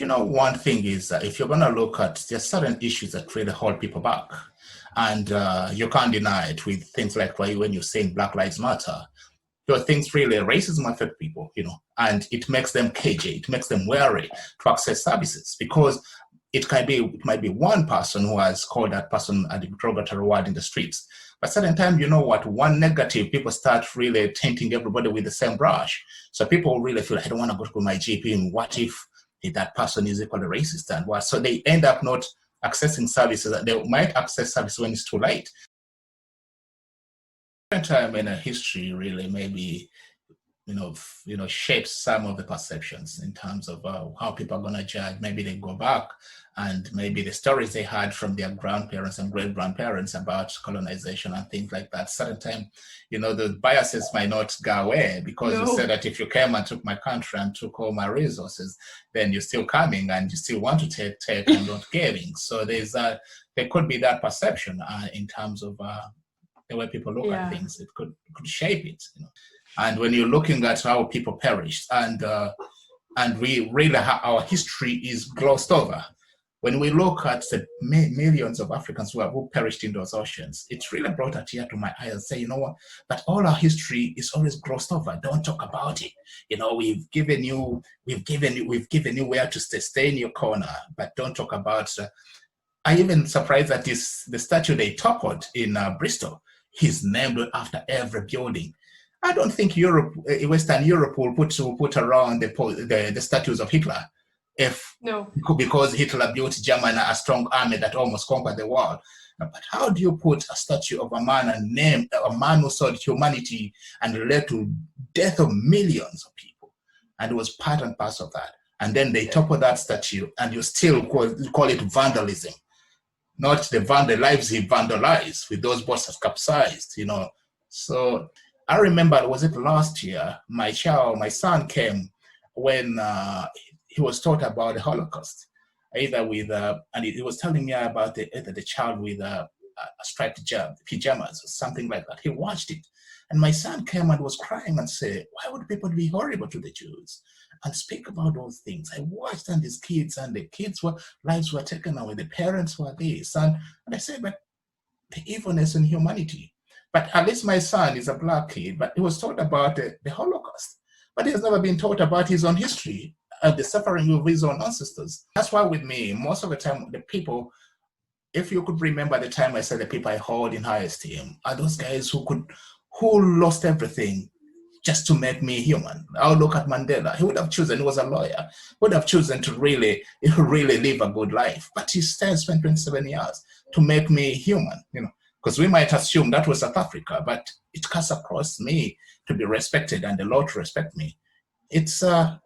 One thing is that if you're going to look at, there's certain issues that really hold people back. And you can't deny it with things like when you're saying Black Lives Matter. Those things really, racism affect people, and it makes them cagey, it makes them wary to access services, because it might be one person who has called that person a derogatory word in the streets. But certain time, one negative, people start really tainting everybody with the same brush. So people really feel, I don't want to go to my GP, and what if that person is equally racist and what? So they end up not accessing services. They might access services when it's too late. Time in a history really maybe shapes some of the perceptions in terms of how people are going to judge. Maybe they go back and maybe the stories they had from their grandparents and great-grandparents about colonization and things like that. Certain time, the biases might not go away, because you said that if you came and took my country and took all my resources, then you're still coming and you still want to take and not giving. So there could be that perception in terms of the way people look at things. It could shape it. And when you're looking at how people perished, and we really our history is glossed over. When we look at the millions of Africans who perished in those oceans, it's really brought a tear to my eye and say, you know what? But all our history is always glossed over. Don't talk about it. We've given you where to stay in your corner, but don't talk about. I even surprised that the statue they toppled in Bristol is named after every building. I don't think Western Europe will put around the statues of Hitler, because Hitler built Germany a strong army that almost conquered the world. But how do you put a statue of a man and name a man who sought humanity and led to death of millions of people? And it was part and parcel of that. And then they topple that statue, and you still call it vandalism. Not the lives he vandalized with those boats have capsized, So I remember, was it last year, my son came when he was taught about the Holocaust, either with, and he was telling me about the child with striped pajamas or something like that. He watched it. And my son came and was crying and said, why would people be horrible to the Jews? And speak about those things. I watched, and these kids, and the kids' lives were taken away, the parents were this. And I said, but the evilness in humanity. But at least my son is a black kid, but he was taught about the Holocaust. But he has never been taught about his own history and the suffering of his own ancestors. That's why with me, most of the time, the people, if you could remember the time I said the people I hold in high esteem are those guys who lost everything just to make me human. I'll look at Mandela. He would have chosen, he was a lawyer, would have chosen to really live a good life. But he spent 27 years to make me human, because we might assume that was South Africa, but it cuts across me to be respected and the law to respect me. It's, I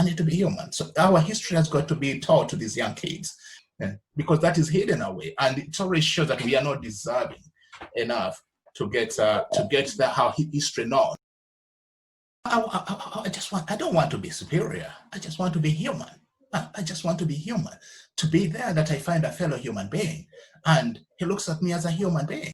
need to be human. So our history has got to be taught to these young kids, because that is hidden away. And it already shows that we are not deserving enough to get how history known. I don't want to be superior. I just want to be human. I just want to be human. To be there, that I find a fellow human being, and he looks at me as a human being.